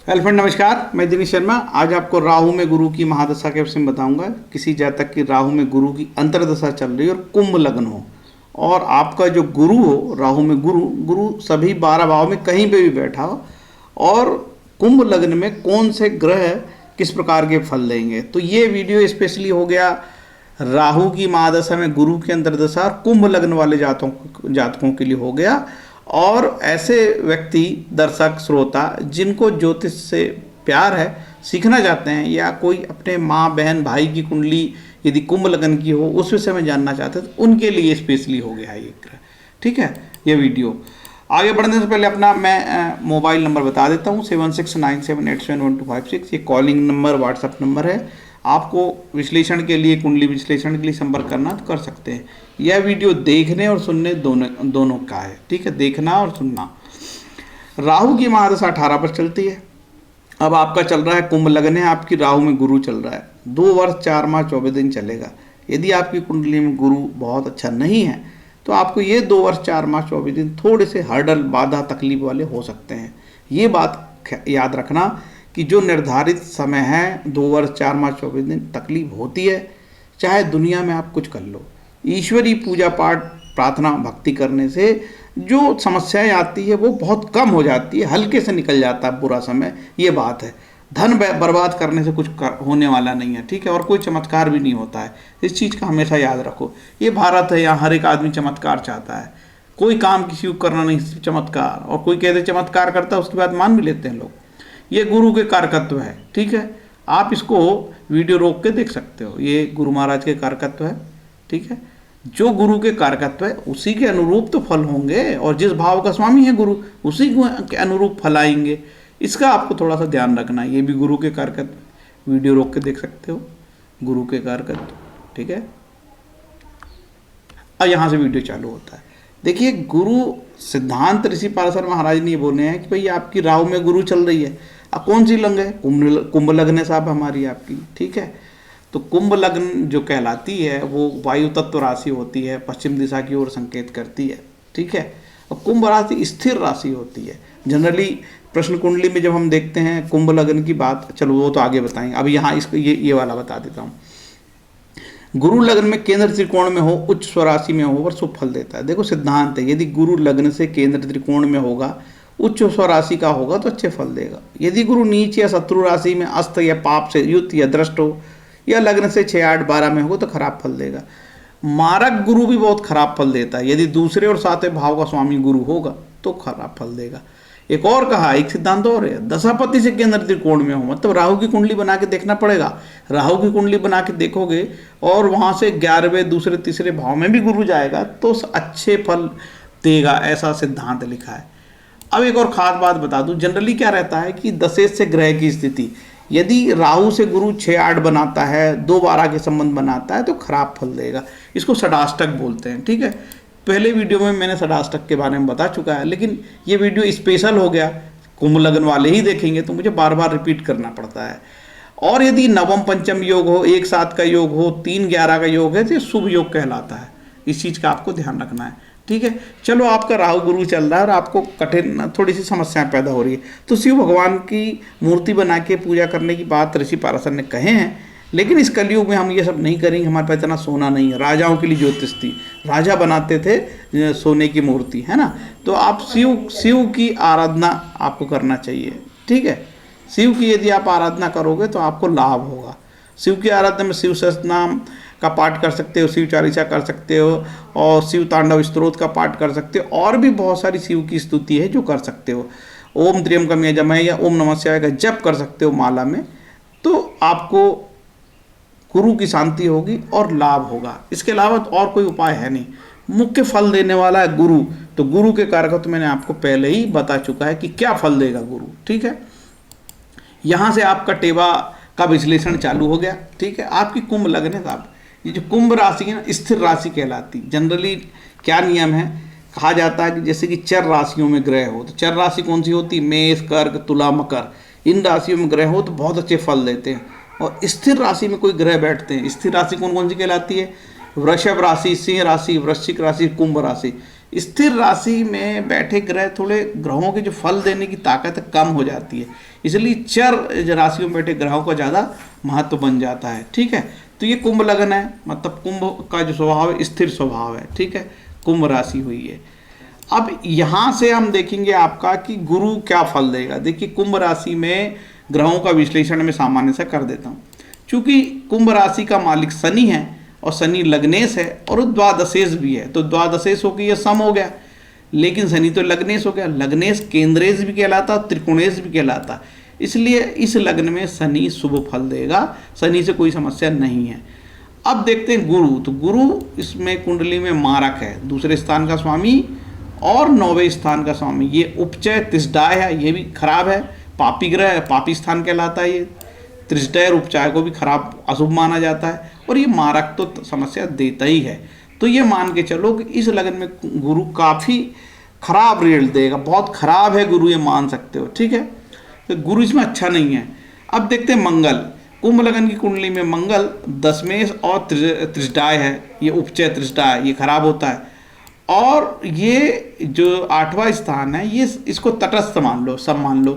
Hello friend, नमस्कार। मैं दिनेश शर्मा। आज आपको राहु में गुरु की महादशा के विषय में बताऊंगा। किसी जातक की राहु में गुरु की अंतर्दशा चल रही है और कुंभ लग्न हो और आपका जो गुरु हो, राहु में गुरु गुरु सभी 12 भाव में कहीं पे भी बैठा हो और कुंभ लग्न में कौन से ग्रह किस प्रकार के फल देंगे। तो ये वीडियो स्पेशली हो गया राहु की महादशा में गुरु की अंतर्दशा और कुंभ लग्न वाले जातकों के लिए हो गया। और ऐसे व्यक्ति, दर्शक, श्रोता जिनको ज्योतिष से प्यार है, सीखना चाहते हैं या कोई अपने माँ, बहन, भाई की कुंडली यदि कुंभ लग्न की हो उस विषय में जानना चाहते हैं तो उनके लिए स्पेशली हो गया है ये ग्रह। ठीक है, ये वीडियो आगे बढ़ने से पहले अपना मैं मोबाइल नंबर बता देता हूँ 7697871256। ये कॉलिंग नंबर, व्हाट्सएप नंबर है। आपको विश्लेषण के लिए, कुंडली विश्लेषण के लिए संपर्क करना तो कर सकते हैं। यह वीडियो देखने और सुनने दोनों का है। ठीक है, देखना और सुनना। राहु की महादशा 18 पर चलती है। अब आपका चल रहा है कुंभ लग्न है, आपकी राहु में गुरु चल रहा है। 2 वर्ष 4 माह 24 दिन चलेगा। यदि आपकी कुंडली में गुरु बहुत अच्छा नहीं है तो आपको ये 2 वर्ष 4 माह 24 दिन थोड़े से हर्डल, बाधा, तकलीफ वाले हो सकते हैं। ये बात याद रखना कि जो निर्धारित समय है 2 वर्ष 4 माह 24 दिन तकलीफ होती है। चाहे दुनिया में आप कुछ कर लो, ईश्वरीय पूजा पाठ, प्रार्थना, भक्ति करने से जो समस्याएं आती है वो बहुत कम हो जाती है, हल्के से निकल जाता है बुरा समय। ये बात है। धन बर्बाद करने से कुछ होने वाला नहीं है। ठीक है, और कोई चमत्कार भी नहीं होता है। इस चीज़ का हमेशा याद रखो। ये भारत है, यहाँ हर एक आदमी चमत्कार चाहता है। कोई काम किसी को करना नहीं, चमत्कार। और कोई कहते चमत्कार करता है, उसकी बात मान भी लेते हैं लोग। ये गुरु के कारकत्व है। ठीक है, आप इसको वीडियो रोक के देख सकते हो। ये गुरु महाराज के कारकत्व है। ठीक है, जो गुरु के कारकत्व है उसी के अनुरूप तो फल होंगे, और जिस भाव का स्वामी है गुरु उसी के अनुरूप फल आएंगे। इसका आपको थोड़ा सा ध्यान रखना है। ये भी गुरु के कारकत्व, वीडियो रोक के देख सकते हो, गुरु के कारकत्व। ठीक है, और यहाँ से वीडियो चालू होता है। देखिए, गुरु सिद्धांत ऋषि पाराशर महाराज ने ये बोले हैं कि भाई आपकी राहु में गुरु चल रही है। अब कौन सी लग्न है? कुंभ लग्न है साहब हमारी, आपकी। ठीक है, तो कुंभ लग्न जो कहलाती है वो वायु तत्व राशि होती है, पश्चिम दिशा की ओर संकेत करती है। ठीक है, और कुंभ राशि स्थिर राशि होती है। जनरली प्रश्न कुंडली में जब हम देखते हैं कुंभ लग्न की बात, चलो वो तो आगे बताएंगे। अब यहाँ इसको ये वाला बता देता हूँ। गुरु लग्न में केंद्र त्रिकोण में हो, उच्च स्वराशि में हो और शुभ फल देता है। देखो सिद्धांत है, यदि गुरु लग्न से केंद्र त्रिकोण में होगा, उच्च स्वराशि का होगा तो अच्छे फल देगा। यदि गुरु नीच या शत्रु राशि में, अस्त या पाप से युक्त या दृष्ट हो, या लग्न से 6, 8, 12 में होगा तो खराब फल देगा। मारक गुरु भी बहुत खराब फल देता है। यदि दूसरे और 7वें भाव का स्वामी गुरु होगा तो खराब फल देगा। एक और कहा, एक सिद्धांत और है, दशापति से केंद्र त्रिकोण में हो, मतलब राहु की कुंडली बना के देखना पड़ेगा। राहु की कुंडली बना के देखोगे और वहाँ से 11वें, दूसरे, तीसरे भाव में भी गुरु जाएगा तो अच्छे फल देगा, ऐसा सिद्धांत लिखा है। अब एक और खास बात बता दूं, जनरली क्या रहता है कि दशेश से ग्रह की स्थिति, यदि राहु से गुरु 6, 8 बनाता है, 2, 12 के संबंध बनाता है तो खराब फल देगा। इसको षडाष्टक बोलते हैं। ठीक है, पहले वीडियो में मैंने षडाष्टक के बारे में बता चुका है, लेकिन ये वीडियो स्पेशल हो गया, कुंभ लग्न वाले ही देखेंगे तो मुझे बार बार रिपीट करना पड़ता है। और यदि नवम पंचम योग हो, 1, 7 का योग हो, 3, 11 का योग है तो ये शुभ योग कहलाता है। इस चीज़ का आपको ध्यान रखना है। ठीक है, चलो आपका राहु गुरु चल रहा है और आपको कठिन थोड़ी सी समस्याएं पैदा हो रही है तो शिव भगवान की मूर्ति बना के पूजा करने की बात ऋषि पाराशर ने कहे हैं। लेकिन इस कलयुग में हम ये सब नहीं करेंगे, हमारे पास इतना सोना नहीं है। राजाओं के लिए ज्योतिष थी, राजा बनाते थे सोने की मूर्ति, है ना। तो आप शिव की आराधना आपको करना चाहिए। ठीक है, शिव की यदि आप आराधना करोगे तो आपको लाभ होगा। शिव की आराधना में शिव सहस्त्रनाम का पाठ कर सकते हो, शिव चालीसा कर सकते हो, और शिव तांडव स्तोत्र का पाठ कर सकते हो। और भी बहुत सारी शिव की स्तुति है जो कर सकते हो। ओम त्र्यंबकम यजामहे या ओम नमः शिवाय का जप कर सकते हो माला में, तो आपको गुरु की शांति होगी और लाभ होगा। इसके अलावा और कोई उपाय है नहीं। मुख्य फल देने वाला है गुरु, तो गुरु के कारक तो मैंने आपको पहले ही बता चुका है कि क्या फल देगा गुरु। ठीक है, यहाँ से आपका टेवा का विश्लेषण चालू हो गया। ठीक है, आपकी कुंभ लग्न है साहब। ये जो कुंभ राशि है ना, स्थिर राशि कहलाती। जनरली क्या नियम है, कहा जाता है कि जैसे कि चर राशियों में ग्रह हो, तो चर राशि कौन सी होती? मेष, कर्क, तुला, मकर। इन राशियों में ग्रह हो तो बहुत अच्छे फल देते हैं। और स्थिर राशि में कोई ग्रह बैठते हैं, स्थिर राशि कौन कौन सी कहलाती है? वृषभ राशि, सिंह राशि, वृश्चिक राशि, कुंभ राशि। स्थिर राशि में बैठे ग्रह थोड़े ग्रहों के जो फल देने की ताकत है कम हो जाती है, इसलिए चर राशियों में बैठे ग्रहों का ज़्यादा महत्व बन जाता है। ठीक है, तो ये कुंभ लग्न है, मतलब कुंभ का जो स्वभाव है स्थिर स्वभाव है। ठीक है, कुंभ राशि हुई है। अब यहाँ से हम देखेंगे आपका कि गुरु क्या फल देगा। देखिए कुंभ राशि में ग्रहों का विश्लेषण मैं सामान्य से कर देता हूँ। चूंकि कुंभ राशि का मालिक शनि है और शनि लग्नेश है और द्वादशेश भी है, तो द्वादशेश होकर यह सम हो गया, लेकिन शनि तो लग्नेश हो गया। लग्नेश केंद्रेश भी कहलाता और त्रिकोणेश भी कहलाता, इसलिए इस लग्न में शनि शुभ फल देगा, शनि से कोई समस्या नहीं है। अब देखते हैं गुरु, तो गुरु इसमें कुंडली में मारक है, दूसरे स्थान का स्वामी और 9वें स्थान का स्वामी। ये उपचय त्रिषडाय है, ये भी खराब है, पापी ग्रह है, पापी स्थान कहलाता है। ये त्रिषडाय और उपचय को भी खराब अशुभ माना जाता है, और ये मारक तो समस्या देता ही है। तो ये मान के चलो कि इस लगन में गुरु काफ़ी खराब रिजल्ट देगा, बहुत खराब है गुरु, ये मान सकते हो। ठीक है, तो गुरु इसमें अच्छा नहीं है। अब देखते हैं मंगल, कुंभ लगन की कुंडली में मंगल दशमेश और त्रिषडाय है, ये उपचय त्रिषडाय, ये खराब होता है। और ये जो 8वां स्थान है ये इसको तटस्थ मान लो, सब मान लो,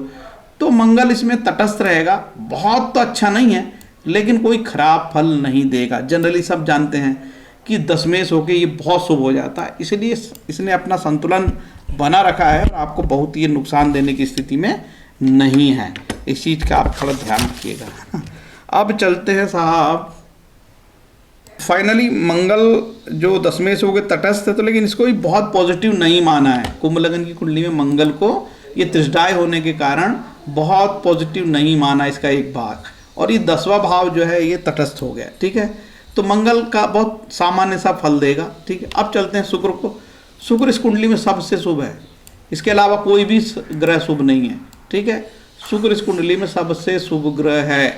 तो मंगल इसमें तटस्थ रहेगा। बहुत तो अच्छा नहीं है, लेकिन कोई खराब फल नहीं देगा। जनरली सब जानते हैं कि दशमेश होके ये बहुत शुभ हो जाता है, इसलिए इसने अपना संतुलन बना रखा है और आपको बहुत ही नुकसान देने की स्थिति में नहीं है। इस चीज़ का आप थोड़ा ध्यान रखिएगा। अब चलते हैं साहब, फाइनली मंगल जो दशमेश हो गए तटस्थ है, तो लेकिन इसको भी बहुत पॉजिटिव नहीं माना है। कुंभ लगन की कुंडली में मंगल को ये त्रिषडाय होने के कारण बहुत पॉजिटिव नहीं माना इसका एक भाग, और ये 10वां भाव जो है ये तटस्थ हो गया। ठीक है, तो मंगल का बहुत सामान्य सा फल देगा। ठीक है, अब चलते हैं शुक्र को। शुक्र इस कुंडली में सबसे शुभ है, इसके अलावा कोई भी ग्रह शुभ नहीं है। ठीक है, शुक्र इस कुंडली में सबसे शुभ ग्रह है,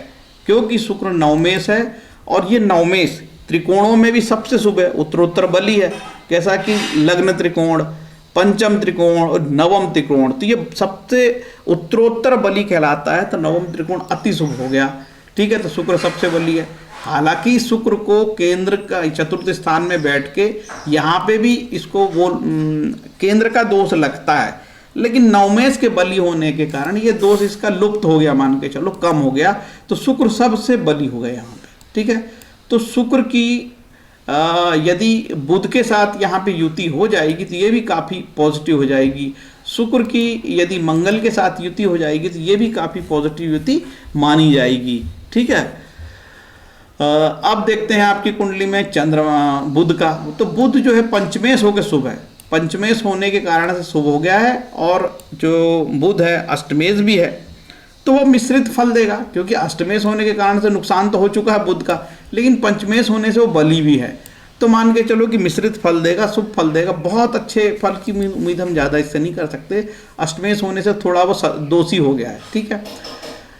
क्योंकि शुक्र नवमेश है, और ये नवमेश त्रिकोणों में भी सबसे शुभ है, उत्तरोत्तर बली है। कैसा कि लग्न त्रिकोण, पंचम त्रिकोण और नवम त्रिकोण, तो ये सबसे उत्तरोत्तर बली कहलाता है, तो नवम त्रिकोण अति शुभ हो गया। ठीक है, तो शुक्र सबसे बली है। हालांकि शुक्र को केंद्र का चतुर्थ स्थान में बैठ के यहाँ पे भी इसको वो केंद्र का दोष लगता है, लेकिन नवमेश के बली होने के कारण ये दोष इसका लुप्त हो गया, मान के चलो कम हो गया, तो शुक्र सबसे बली हो गया यहाँ पे। ठीक है, तो शुक्र की यदि बुध के साथ यहाँ पे युति हो जाएगी तो ये भी काफ़ी पॉजिटिव हो जाएगी। शुक्र की यदि मंगल के साथ युति हो जाएगी तो ये भी काफ़ी पॉजिटिव युति मानी जाएगी। ठीक है, अब देखते हैं आपकी कुंडली में चंद्रमा बुध का, तो बुध जो है पंचमेश होकर शुभ है, पंचमेश होने के कारण से शुभ हो गया है, और जो बुध है अष्टमेश भी है, तो वो मिश्रित फल देगा, क्योंकि अष्टमेश होने के कारण से नुकसान तो हो चुका है बुध का, लेकिन पंचमेश होने से वो बली भी है, तो मान के चलो कि मिश्रित फल देगा, शुभ फल देगा। बहुत अच्छे फल की उम्मीद हम ज़्यादा इससे नहीं कर सकते, अष्टमेश होने से थोड़ा वो दोषी हो गया है। ठीक है,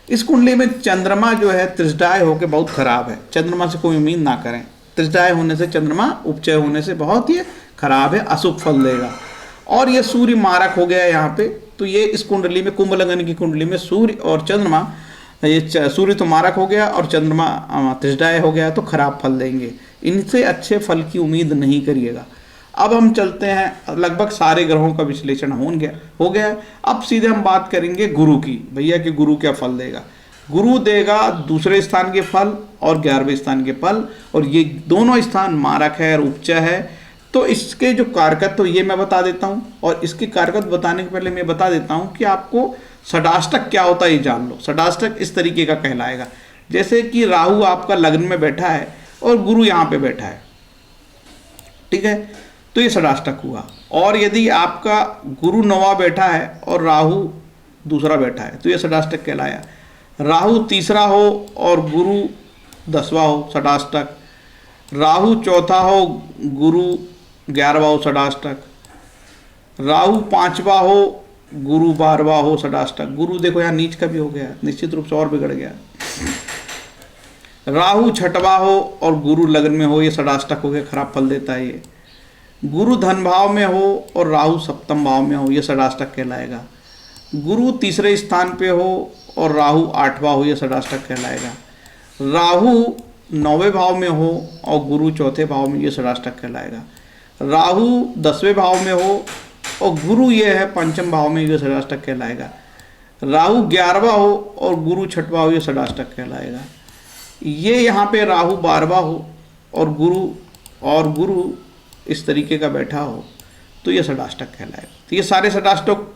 इस कुंडली में चंद्रमा जो है त्रिषडाय होकर बहुत खराब है, चंद्रमा से कोई उम्मीद ना करें। त्रिषडाय होने से चंद्रमा उपचय होने से बहुत ही खराब है, अशुभ फल देगा। और ये सूर्य मारक हो गया यहाँ पे, तो ये इस कुंडली में कुंभ लगन की कुंडली में सूर्य और चंद्रमा, ये सूर्य तो मारक हो गया और चंद्रमा त्रिषडाय हो गया, तो खराब फल देंगे, इनसे अच्छे फल की उम्मीद नहीं करिएगा। अब हम चलते हैं, लगभग सारे ग्रहों का विश्लेषण हो गया। अब सीधे हम बात करेंगे गुरु की, भैया कि गुरु क्या फल देगा। गुरु देगा दूसरे स्थान के फल और 11वें स्थान के फल, और ये दोनों स्थान मारक है और उपचय है। तो इसके जो कारकत्व ये मैं बता देता हूँ, और इसके कारकत्व बताने के पहले मैं बता देता हूँ कि आपको षडाष्टक क्या होता है ये जान लो। षडाष्टक इस तरीके का कहलाएगा, जैसे कि राहु आपका लग्न में बैठा है और गुरु यहाँ पे बैठा है। ठीक है, तो ये षडाष्टक हुआ। और यदि आपका गुरु 9वां बैठा है और राहु दूसरा बैठा है, तो ये षडाष्टक कहलाया। राहु तीसरा हो और गुरु 10वां हो, षडाष्टक। राहु चौथा हो, गुरु 11वां हो, षडाष्टक। राहु 5वां हो, गुरु 12वां हो, षडाष्टक। गुरु देखो यहाँ नीच का भी हो गया, निश्चित रूप से और बिगड़ गया। राहु 6वां हो और गुरु लग्न में हो, ये षडाष्टक हो गया, खराब फल देता है ये। गुरु धन भाव में हो और राहु सप्तम भाव में हो, ये षडाष्टक कहलाएगा। गुरु तीसरे स्थान पे हो और राहु 8वां हो, ये षडाष्टक कहलाएगा। राहु 9वें भाव में हो और गुरु चौथे भाव में, ये षडाष्टक कहलाएगा। राहु 10वें भाव में हो और गुरु ये है पंचम भाव में, ये षडाष्टक कहलाएगा। राहु 11वां हो और गुरु 6वां हो, ये षडाष्टक कहलाएगा। ये यहाँ पे राहु 12वां हो और गुरु इस तरीके का बैठा हो तो ये षडाष्टक कहलाएगा। तो ये सारे षडाष्टक,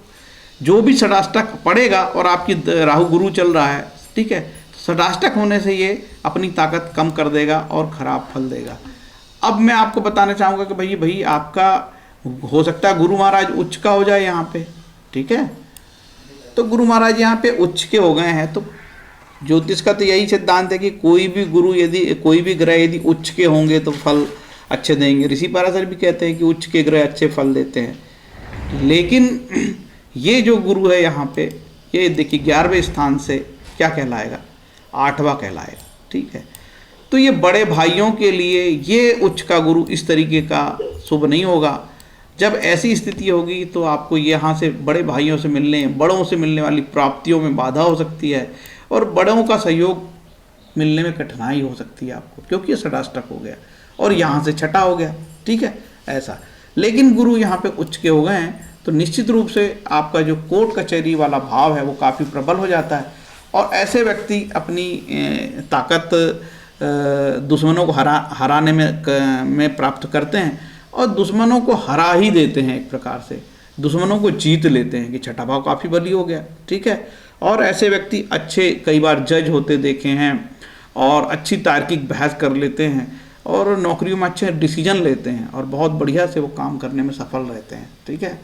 जो भी षडाष्टक पड़ेगा और आपकी राहु गुरु चल रहा है, ठीक है, षडाष्टक होने से ये अपनी ताकत कम कर देगा और खराब फल देगा। अब मैं आपको बताना चाहूँगा कि भाई आपका हो सकता है गुरु महाराज उच्च का हो जाए यहाँ पे, ठीक है। तो गुरु महाराज यहाँ पे उच्च के हो गए हैं, तो ज्योतिष का तो यही सिद्धांत है कि कोई भी ग्रह यदि उच्च के होंगे तो फल अच्छे देंगे। ऋषि पाराशर भी कहते हैं कि उच्च के ग्रह अच्छे फल देते हैं। लेकिन ये जो गुरु है यहाँ पे, ये देखिए 11वें स्थान से क्या कहलाएगा, 8वां कहलाएगा, ठीक है। तो ये बड़े भाइयों के लिए ये उच्च का गुरु इस तरीके का शुभ नहीं होगा। जब ऐसी स्थिति होगी तो आपको यहाँ से बड़े भाइयों से बड़ों से मिलने वाली प्राप्तियों में बाधा हो सकती है और बड़ों का सहयोग मिलने में कठिनाई हो सकती है आपको, क्योंकि ये षडाष्टक हो गया और यहाँ से छठा हो गया, ठीक है, ऐसा। लेकिन गुरु यहाँ पे उच्च के हो गए हैं तो निश्चित रूप से आपका जो कोर्ट कचहरी वाला भाव है वो काफ़ी प्रबल हो जाता है और ऐसे व्यक्ति अपनी ताकत दुश्मनों को हराने में प्राप्त करते हैं और दुश्मनों को हरा ही देते हैं, एक प्रकार से दुश्मनों को जीत लेते हैं कि छठा भाव काफ़ी बली हो गया, ठीक है। और ऐसे व्यक्ति अच्छे कई बार जज होते देखे हैं और अच्छी तार्किक बहस कर लेते हैं और नौकरियों में अच्छे डिसीजन लेते हैं और बहुत बढ़िया से वो काम करने में सफल रहते हैं, ठीक है।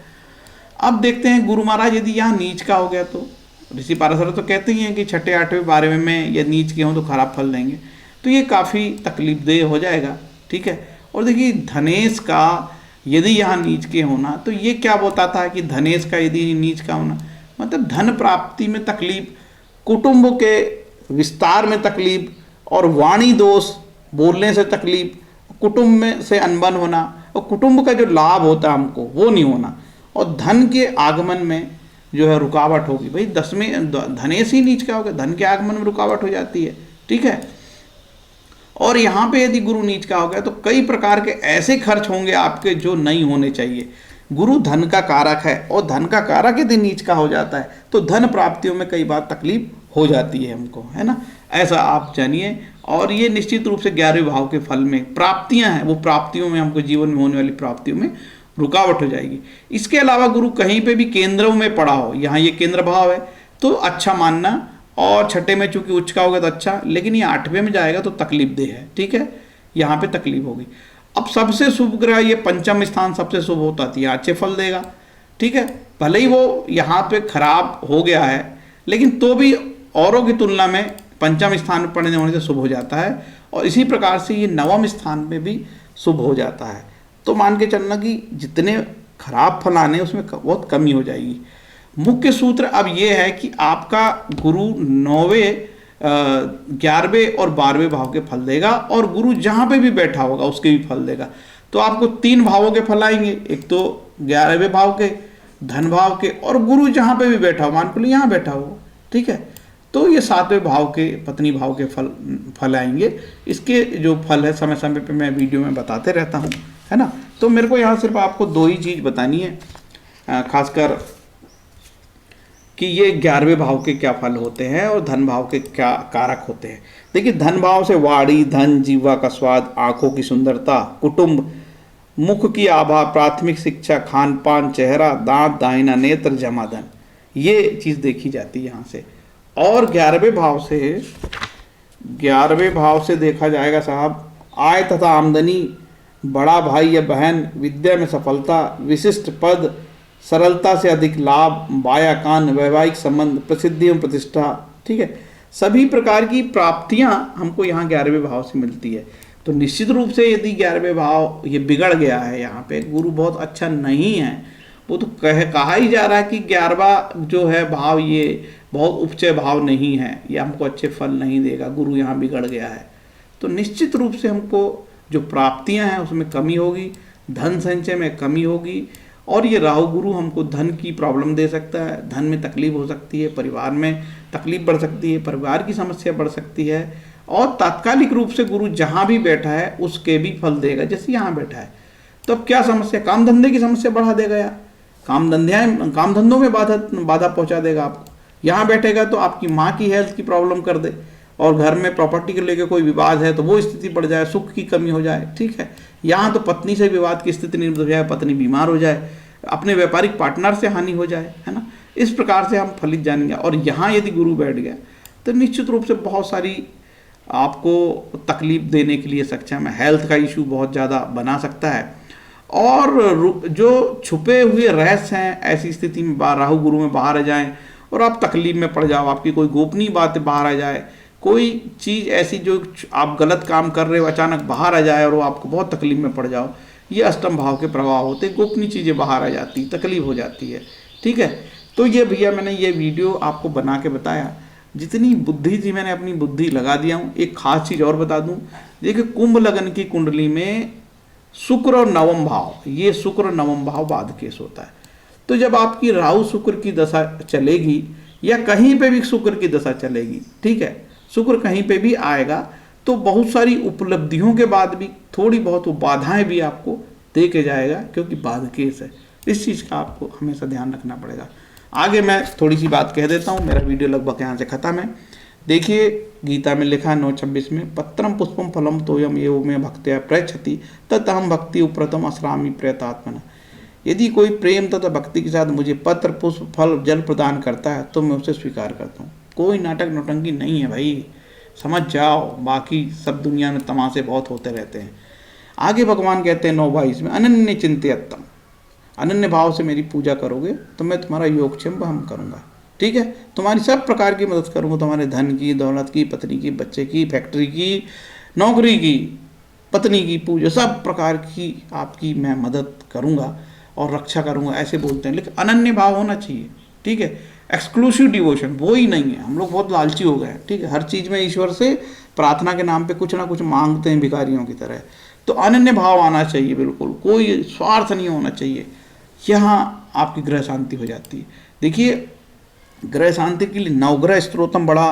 अब देखते हैं गुरु महाराज यदि यहाँ नीच का हो गया तो ऋषि पाराशर तो कहते ही हैं कि 6ठे 8वें 12वें में ये नीच के हों तो खराब फल देंगे, तो ये काफ़ी तकलीफदेह हो जाएगा, ठीक है। और देखिए धनेश का यदि यहाँ नीच के होना, तो ये क्या बताता है कि धनेश का यदि नीच का होना मतलब धन प्राप्ति में तकलीफ, कुटुंब के विस्तार में तकलीफ और वाणी दोष बोलने से तकलीफ, कुटुंब में से अनबन होना और कुटुंब का जो लाभ होता है हमको वो नहीं होना और धन के आगमन में जो है रुकावट होगी। भाई 10वें धनेश ही नीच का हो गया, धन के आगमन में रुकावट हो जाती है, ठीक है। और यहाँ पे यदि गुरु नीच का हो गया तो कई प्रकार के ऐसे खर्च होंगे आपके जो नहीं होने चाहिए। गुरु धन का कारक है और धन का कारक यदि नीच का हो जाता है तो धन प्राप्तियों में कई बार तकलीफ हो जाती है हमको, है ना, ऐसा आप जानिए। और ये निश्चित रूप से 11वें भाव के फल में प्राप्तियां हैं, वो प्राप्तियों में हमको जीवन में होने वाली प्राप्तियों में रुकावट हो जाएगी। इसके अलावा गुरु कहीं पे भी केंद्रों में पड़ा हो, यहाँ ये केंद्र भाव है तो अच्छा मानना, और छठे में चूंकि उच्च का होगा तो अच्छा, लेकिन ये 8वें में जाएगा तो तकलीफ देह है, ठीक है, यहाँ पे तकलीफ होगी। अब सबसे शुभ ग्रह ये पंचम स्थान सबसे शुभ होता है, अच्छे फल देगा, ठीक है। भले ही वो यहाँ पे खराब हो गया है लेकिन तो भी औरों की तुलना में पंचम स्थान में पड़ने होने से शुभ हो जाता है और इसी प्रकार से ये 9वें स्थान में भी शुभ हो जाता है। तो मान के चलना कि जितने खराब फल आने उसमें बहुत कमी हो जाएगी। मुख्य सूत्र अब ये है कि आपका गुरु 9वें 11वें और 12वें भाव के फल देगा और गुरु जहाँ पे भी बैठा होगा उसके भी फल देगा। तो आपको 3 भावों के फल आएंगे, एक तो 11वें भाव के, धन भाव के, और गुरु जहाँ पे भी बैठा हो, मान को यहाँ बैठा हो, ठीक है, तो ये 7वें भाव के पत्नी भाव के फल आएंगे। इसके जो फल है समय समय पे मैं वीडियो में बताते रहता हूँ, है ना। तो मेरे को यहाँ सिर्फ आपको 2 ही चीज़ बतानी है, खासकर कि ये 11वें भाव के क्या फल होते हैं और धन भाव के क्या कारक होते हैं। देखिए धन भाव से वाणी, धन, जीवा का स्वाद, आंखों की सुंदरता, कुटुंब, मुख की आभा, प्राथमिक शिक्षा, खान पान, चेहरा, दांत, दाहिना नेत्र, जमा धन, ये चीज़ देखी जाती है यहाँ से। और 11वें भाव से देखा जाएगा साहब आय तथा आमदनी, बड़ा भाई या बहन, विद्या में सफलता, विशिष्ट पद, सरलता से अधिक लाभ, बायाकान, वैवाहिक संबंध, प्रसिद्धि एवं प्रतिष्ठा, ठीक है, सभी प्रकार की प्राप्तियां हमको यहाँ 11वें भाव से मिलती है। तो निश्चित रूप से यदि 11वें भाव ये बिगड़ गया है, यहाँ पे गुरु बहुत अच्छा नहीं है, वो तो कहा ही जा रहा है कि 11वां जो है भाव ये बहुत उपचय भाव नहीं है, ये हमको अच्छे फल नहीं देगा, गुरु यहाँ बिगड़ गया है। तो निश्चित रूप से हमको जो प्राप्तियां हैं उसमें कमी होगी, धन संचय में कमी होगी, और ये राहु गुरु हमको धन की प्रॉब्लम दे सकता है, धन में तकलीफ हो सकती है, परिवार में तकलीफ बढ़ सकती है, परिवार की समस्या बढ़ सकती है, और तात्कालिक रूप से गुरु जहाँ भी बैठा है उसके भी फल देगा, जैसे यहाँ बैठा है। तो अब क्या समस्या, काम धंधे की समस्या बढ़ा देगा यार, काम धंधों में बाधा पहुंचा देगा आपको। यहाँ बैठेगा तो आपकी माँ की हेल्थ की प्रॉब्लम कर दे, और घर में प्रॉपर्टी को लेकर कोई विवाद है तो वो स्थिति बढ़ जाए, सुख की कमी हो जाए, ठीक है। यहाँ तो पत्नी से विवाद की स्थिति निर्मित हो जाए, पत्नी बीमार हो जाए, अपने व्यापारिक पार्टनर से हानि हो जाए, है ना। इस प्रकार से हम फलित जानेंगे। और यहाँ यदि गुरु बैठ गया तो निश्चित रूप से बहुत सारी आपको तकलीफ देने के लिए सक्षम है, हेल्थ का इशू बहुत ज़्यादा बना सकता है। और जो छुपे हुए रहस्य हैं ऐसी स्थिति में राहु गुरु में बाहर आ जाएं और आप तकलीफ में पड़ जाओ, आपकी कोई गोपनीय बात बाहर आ जाए, कोई चीज़ ऐसी जो आप गलत काम कर रहे हो अचानक बाहर आ जाए और वो आपको बहुत तकलीफ में पड़ जाओ, ये अष्टम भाव के प्रभाव होते हैं, गोपनीय चीज़ें बाहर आ जाती, तकलीफ हो जाती है, ठीक है। तो ये भैया मैंने ये वीडियो आपको बना के बताया, जितनी बुद्धि थी मैंने अपनी बुद्धि लगा दिया हूँ। एक खास चीज़ और बता दूँ, देखिए कुंभ लगन की कुंडली में शुक्र और नवम भाव, ये शुक्र नवम भाव बाद केस होता है। तो जब आपकी राहु शुक्र की दशा चलेगी या कहीं पे भी शुक्र की दशा चलेगी, ठीक है, शुक्र कहीं पे भी आएगा तो बहुत सारी उपलब्धियों के बाद भी थोड़ी बहुत वो बाधाएं भी आपको दे के जाएगा, क्योंकि बाद केस है। इस चीज़ का आपको हमेशा ध्यान रखना पड़ेगा। आगे मैं थोड़ी सी बात कह देता हूँ, मेरा वीडियो लगभग यहाँ से ख़त्म है। देखिए गीता में लिखा है 9:26 में, पत्रम पुष्पम फलम तोयम ये में भक्त्या प्रयच्छति ततहम भक्ति उप्रतम असरामी प्रयतात्मना। यदि कोई प्रेम तथा भक्ति के साथ मुझे पत्र पुष्प फल जल प्रदान करता है तो मैं उसे स्वीकार करता हूँ। कोई नाटक नौटंकी नहीं है भाई, समझ जाओ, बाकी सब दुनिया में तमाशे बहुत होते रहते हैं। आगे भगवान कहते हैं 9:22 में, अनन्य चिंत्यत्तम, अनन्य भाव से मेरी पूजा करोगे तो मैं तुम्हारा योगक्षेम वहन करूँगा, ठीक है, तुम्हारी सब प्रकार की मदद करूँगा, तुम्हारे धन की, दौलत की, पत्नी की, बच्चे की, फैक्ट्री की, नौकरी की, पत्नी की पूजा, सब प्रकार की आपकी मैं मदद करूँगा और रक्षा करूँगा, ऐसे बोलते हैं। लेकिन अनन्य भाव होना चाहिए, ठीक है, एक्सक्लूसिव डिवोशन वो ही नहीं है। हम लोग बहुत लालची हो गए हैं, ठीक है, हर चीज़ में ईश्वर से प्रार्थना के नाम पे कुछ ना कुछ मांगते हैं भिखारियों की तरह। तो अनन्य भाव आना चाहिए, बिल्कुल कोई स्वार्थ नहीं होना चाहिए। यहाँ आपकी ग्रह शांति हो जाती है। देखिए ग्रह शांति के लिए नवग्रह स्तोत्रम बड़ा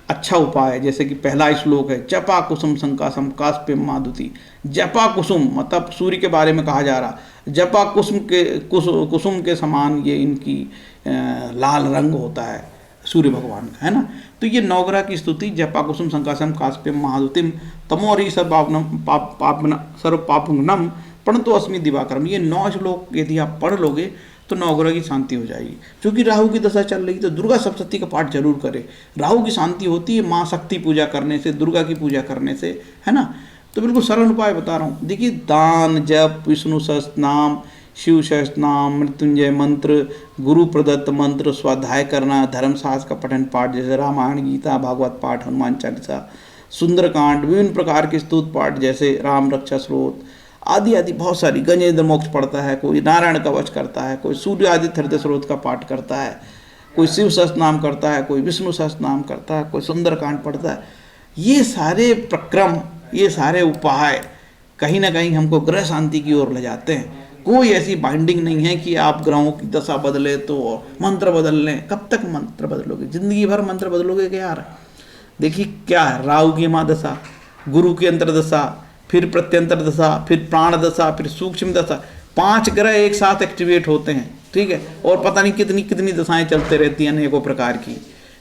अच्छा उपाय है। जैसे कि पहला श्लोक है, जपा कुसुम संकासम कास्पेम माधुति। जपा कुसुम मतलब सूर्य के बारे में कहा जा रहा, जपा कुसुम के समान ये इनकी लाल रंग होता है सूर्य भगवान का, है ना। तो ये नवग्रह की स्तुति, जपा कुसुम संकासम कास्पेम महादुतिम तमोरी सर्व पापनम परंतु अस्मि दिवाकरम। ये 9 श्लोक यदि आप पढ़ लोगे तो नवग्रह की शांति हो जाएगी। क्योंकि राहु की दशा चल रही तो दुर्गा सप्तशती का पाठ जरूर करें। राहु की शांति होती है माँ शक्ति पूजा करने से, दुर्गा की पूजा करने से, है ना। तो बिल्कुल सरल उपाय बता रहा हूँ। देखिए दान, जप, विष्णु सहस्त्रनाम, शिव सहस्त्रनाम, मृत्युंजय मंत्र, गुरु प्रदत्त मंत्र, स्वाध्याय करना, धर्मशास्त्र का पठन पाठ जैसे रामायण, गीता, भागवत पाठ, हनुमान चालीसा, सुंदरकांड, विभिन्न प्रकार के स्तुत पाठ जैसे राम रक्षा स्रोत आदि आदि बहुत सारी, गजेंद्र मोक्ष पढ़ता है, कोई नारायण कवच करता है, कोई सूर्य आदित्य हृदय स्रोत का पाठ करता है, कोई शिव सहस्त्र नाम करता है, कोई विष्णु सहस्त्र नाम करता है, कोई सुंदरकांड पढ़ता है। ये सारे प्रक्रम, ये सारे उपाय कहीं ना कहीं हमको ग्रह शांति की ओर ले जाते हैं। कोई ऐसी बाइंडिंग नहीं है कि आप ग्रहों की दशा बदले तो मंत्र बदल लें। कब तक मंत्र बदलोगे? जिंदगी भर मंत्र बदलोगे क्या यार? देखिए क्या है, राहु की महादशा, गुरु की अंतरदशा, फिर प्रत्यंतर दशा, फिर प्राण दशा, फिर सूक्ष्म दशा, 5 ग्रह एक साथ एक्टिवेट होते हैं, ठीक है। और पता नहीं कितनी कितनी दशाएं चलते रहती हैं, अनेकों प्रकार की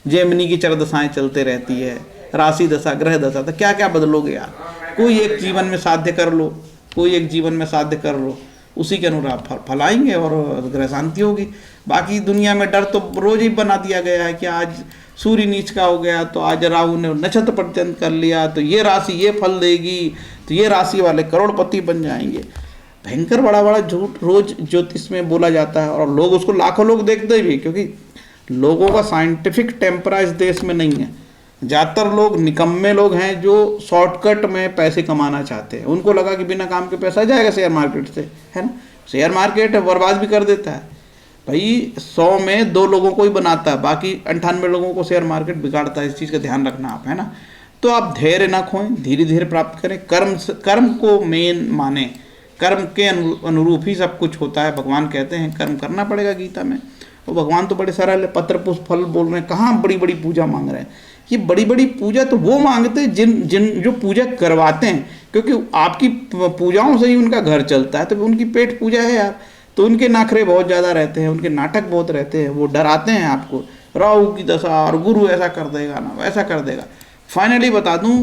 जेमिनी की 4 दशाएं चलते रहती है, राशि दशा, ग्रह दशा। तो क्या क्या बदलोगे यार? कोई एक जीवन में साध्य कर लो, कोई एक जीवन में साध्य कर लो, उसी के अनुसार फल आएंगे और ग्रह शांति होगी। बाकी दुनिया में डर तो रोज ही बना दिया गया है कि आज सूर्य नीच का हो गया तो आज राहु ने नक्षत्र पर्यंत कर लिया तो ये राशि ये फल देगी, तो ये राशि वाले करोड़पति बन जाएंगे। भयंकर बड़ा बड़ा झूठ रोज ज्योतिष में बोला जाता है और लोग उसको, लाखों लोग देखते भी, क्योंकि लोगों का साइंटिफिक टेम्परा इस देश में नहीं है। ज़्यादातर लोग निकम्मे लोग हैं जो शॉर्टकट में पैसे कमाना चाहते हैं। उनको लगा कि बिना काम के पैसा जाएगा शेयर मार्केट से, है ना। शेयर मार्केट बर्बाद भी कर देता है भाई। 100 में 2 लोगों को ही बनाता है, बाकी 98 लोगों को शेयर मार्केट बिगाड़ता है। इस चीज़ का ध्यान रखना आप, है ना। तो आप धैर्य ना खोएं, धीरे धीरे प्राप्त करें। कर्म को मेन माने, कर्म के अनुरूप ही सब कुछ होता है। भगवान कहते हैं कर्म करना पड़ेगा गीता में। वो भगवान तो बड़े सरल है, पत्र पुष्प फल बोल रहे हैं, कहाँ बड़ी बड़ी पूजा मांग रहे हैं। ये बड़ी बड़ी पूजा तो वो मांगते हैं जिन जिन जो पूजा करवाते हैं, क्योंकि आपकी पूजाओं से ही उनका घर चलता है, तो उनकी पेट पूजा है यार। तो उनके नाखरे बहुत ज़्यादा रहते हैं, उनके नाटक बहुत रहते हैं, वो डराते हैं आपको, राहु की दशा और गुरु ऐसा कर देगा ना वैसा कर देगा। फाइनली बता दूं,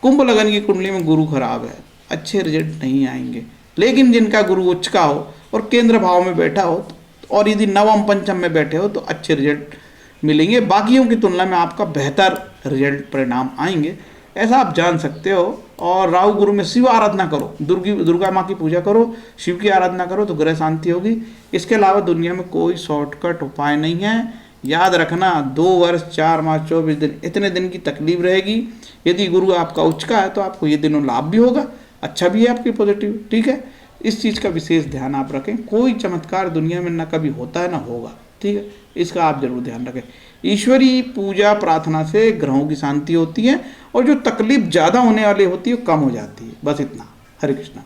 कुंभ लगन की कुंडली में गुरु खराब है, अच्छे रिजल्ट नहीं आएंगे। लेकिन जिनका गुरु उच्च का हो और केंद्र भाव में बैठा हो और यदि नवम पंचम में बैठे हो तो अच्छे रिजल्ट मिलेंगे, बाकियों की तुलना में आपका बेहतर रिजल्ट परिणाम आएंगे, ऐसा आप जान सकते हो। और राहु गुरु में शिव आराधना करो, दुर्गा माँ की पूजा करो, शिव की आराधना करो तो ग्रह शांति होगी। इसके अलावा दुनिया में कोई शॉर्टकट उपाय नहीं है। याद रखना, 2 वर्ष 4 माह 24 दिन इतने दिन की तकलीफ रहेगी। यदि गुरु आपका उच्च का है तो आपको ये दिनों लाभ भी होगा, अच्छा भी है आपकी पॉजिटिव, ठीक है। इस चीज़ का विशेष ध्यान आप रखें, कोई चमत्कार दुनिया में ना कभी होता है ना होगा, ठीक है, इसका आप जरूर ध्यान रखें। ईश्वरीय पूजा प्रार्थना से ग्रहों की शांति होती है और जो तकलीफ ज़्यादा होने वाली होती है वो कम हो जाती है, बस इतना। हरे कृष्णा।